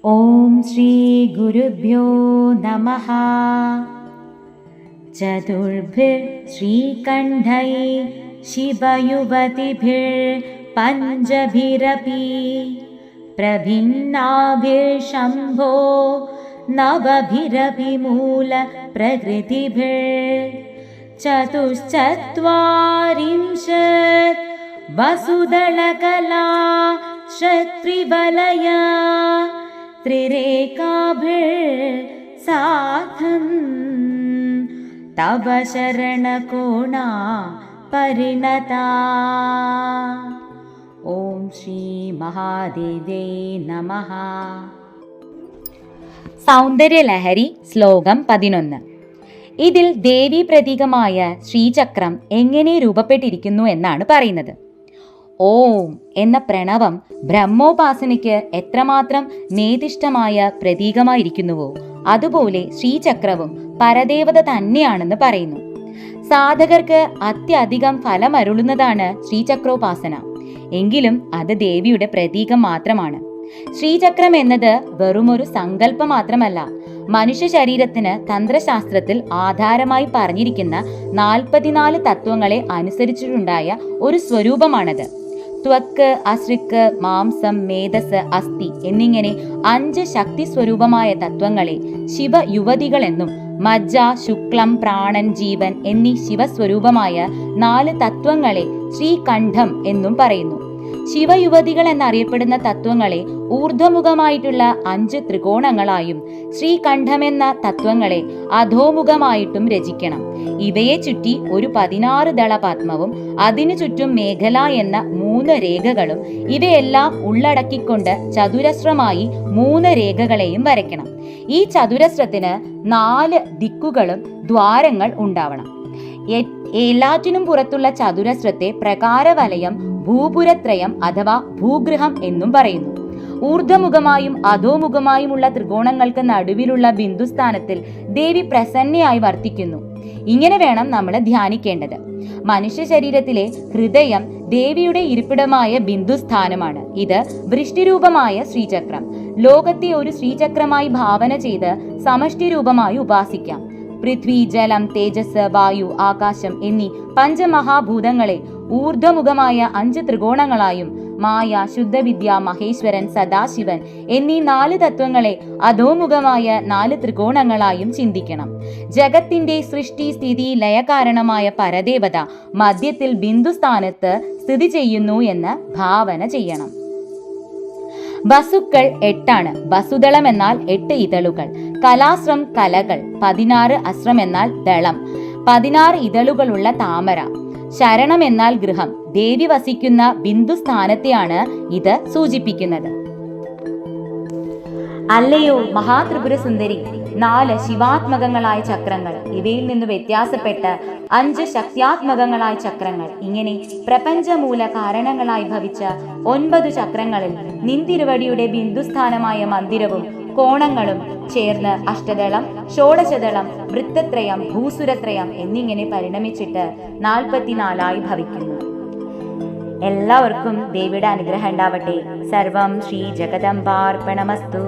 ഓം ശ്രീ ഗുരുഭ്യോ നമഃ. ചതുർഭിർ ശ്രീകണ്ഠൈ ശിവയുവതിഭിർ പഞ്ചഭിരപി പ്രഭിന്നാഭിർ ശംഭോ നവഭിരപി മൂല പ്രകൃതിഭിർ ചതുശ്ചത്വാരിംശത് വസുദളകലാ ക്ഷത്രിവലയ ത്രിരേകാഭിർ സാധം തവ ശരണകോണാ പരിണതാ. ഓം ശ്രീ മഹാദേവേ നമഃ. സൗന്ദര്യലഹരി ശ്ലോകം 11. ഇതിൽ ദേവീ പ്രതീകമായ ശ്രീചക്രം എങ്ങനെ രൂപപ്പെട്ടിരിക്കുന്നു എന്നാണ് പറയുന്നത്. ഓം എന്ന പ്രണവം ബ്രഹ്മോപാസനയ്ക്ക് എത്രമാത്രം നേതിഷ്ഠമായ പ്രതീകമായിരിക്കുന്നുവോ അതുപോലെ ശ്രീചക്രവും പരദേവത തന്നെയാണെന്ന് പറയുന്നു. സാധകർക്ക് അത്യധികം ഫലമരുളുന്നതാണ് ശ്രീചക്രോപാസന. എങ്കിലും അത് ദേവിയുടെ പ്രതീകം മാത്രമാണ്. ശ്രീചക്രം എന്നത് വെറുമൊരു സങ്കല്പം മാത്രമല്ല, മനുഷ്യ ശരീരത്തിന് തന്ത്രശാസ്ത്രത്തിൽ ആധാരമായി പറഞ്ഞിരിക്കുന്ന 44 തത്വങ്ങളെ അനുസരിച്ചിട്ടുണ്ടായ ഒരു സ്വരൂപമാണത്. ത്വക്ക്, അസൃക്ക്, മാംസം, മേധസ്, അസ്ഥി എന്നിങ്ങനെ 5 ശക്തി സ്വരൂപമായ തത്വങ്ങളെ ശിവയുവതികളെന്നും മജ്ജ, ശുക്ലം, പ്രാണൻ, ജീവൻ എന്നീ ശിവസ്വരൂപമായ 4 തത്വങ്ങളെ ശ്രീകണ്ഠം എന്നും പറയുന്നു. ശിവയുവതികൾ എന്നറിയപ്പെടുന്ന തത്വങ്ങളെ ഊർധ്വമുഖമായിട്ടുള്ള 5 ത്രികോണങ്ങളായും ശ്രീകണ്ഠമെന്ന തത്വങ്ങളെ അധോമുഖമായിട്ടും രചിക്കണം. ഇവയെ ചുറ്റി ഒരു 16 ദളപത്മവും അതിനു ചുറ്റും മേഖല എന്ന 3 രേഖകളും ഇവയെല്ലാം ഉള്ളടക്കിക്കൊണ്ട് ചതുരശ്രമായി 3 രേഖകളെയും വരയ്ക്കണം. ഈ ചതുരശ്രത്തിന് 4 ദിക്കുകളും ദ്വാരങ്ങൾ ഉണ്ടാവണം. എല്ലാറ്റിനും പുറത്തുള്ള ചതുരശ്രത്തെ പ്രകാരവലയം, ഭൂപുരത്രയം അഥവാ ഭൂഗൃഹം എന്നും പറയുന്നു. ഊർധ്വമുഖമായും അധോമുഖമായുമുള്ള ത്രികോണങ്ങൾക്ക് നടുവിലുള്ള ബിന്ദുസ്ഥാനത്തിൽ ദേവി പ്രസന്നയായി വർത്തിക്കുന്നു. ഇങ്ങനെ വേണം നമ്മൾ ധ്യാനിക്കേണ്ടത്. മനുഷ്യ ശരീരത്തിലെ ഹൃദയം ദേവിയുടെ ഇരിപ്പിടമായ ബിന്ദുസ്ഥാനമാണ്. ഇത് വൃഷ്ടിരൂപമായ ശ്രീചക്രം. ലോകത്തെ ഒരു ശ്രീചക്രമായി ഭാവന ചെയ്ത് സമഷ്ടി രൂപമായി ഉപാസിക്കാം. പൃഥ്വി, ജലം, തേജസ്, വായു, ആകാശം എന്നീ പഞ്ചമഹാഭൂതങ്ങളെ ഊർധ്വമുഖമായ 5 ത്രികോണങ്ങളായും മായ, ശുദ്ധവിദ്യ, മഹേശ്വരൻ, സദാശിവൻ എന്നീ 4 തത്വങ്ങളെ അധോമുഖമായ 4 ത്രികോണങ്ങളായും ചിന്തിക്കണം. ജഗത്തിന്റെ സൃഷ്ടി, സ്ഥിതി, ലയകാരണമായ പരദേവത മധ്യത്തിൽ ബിന്ദുസ്ഥാനത്ത് സ്ഥിതി ചെയ്യുന്നു എന്ന് ഭാവന ചെയ്യണം. വസുക്കൾ 8 വസുദളം എന്നാൽ 8 ഇതളുകൾ. കലാശ്രം കലകൾ. 16 അശ്രം എന്നാൽ ദളം. 16 ഇതളുകളുള്ള താമര. ശരണം എന്നാൽ ഗൃഹം. ദേവി വസിക്കുന്ന ബിന്ദുസ്ഥാനത്തെയാണ് ഇത് സൂചിപ്പിക്കുന്നത്. അല്ലയോ മഹാത്രിപുര സുന്ദരി, 4 ശിവാത്മകങ്ങളായ ചക്രങ്ങൾ, ഇവയിൽ നിന്ന് വ്യത്യാസപ്പെട്ട് 5 ശക്തിയാത്മകങ്ങളായ ചക്രങ്ങൾ, ഇങ്ങനെ പ്രപഞ്ചമൂല കാരണങ്ങളായി ഭവിച്ച 9 ചക്രങ്ങളിൽ നിന്തിരുവടിയുടെ ബിന്ദുസ്ഥാനമായ മന്ദിരവും കോണങ്ങളും ചേർന്ന് അഷ്ടദളം, ഷോഡശദളം, വൃത്തത്രയം, ഭൂസുരത്രയം എന്നിങ്ങനെ പരിണമിച്ചിട്ട് 44 ഭവിക്കുന്നു. എല്ലാവർക്കും ദേവിയുടെ അനുഗ്രഹം ഉണ്ടാവട്ടെ. സർവം ശ്രീ ജഗദംബാർപ്പണമസ്തു.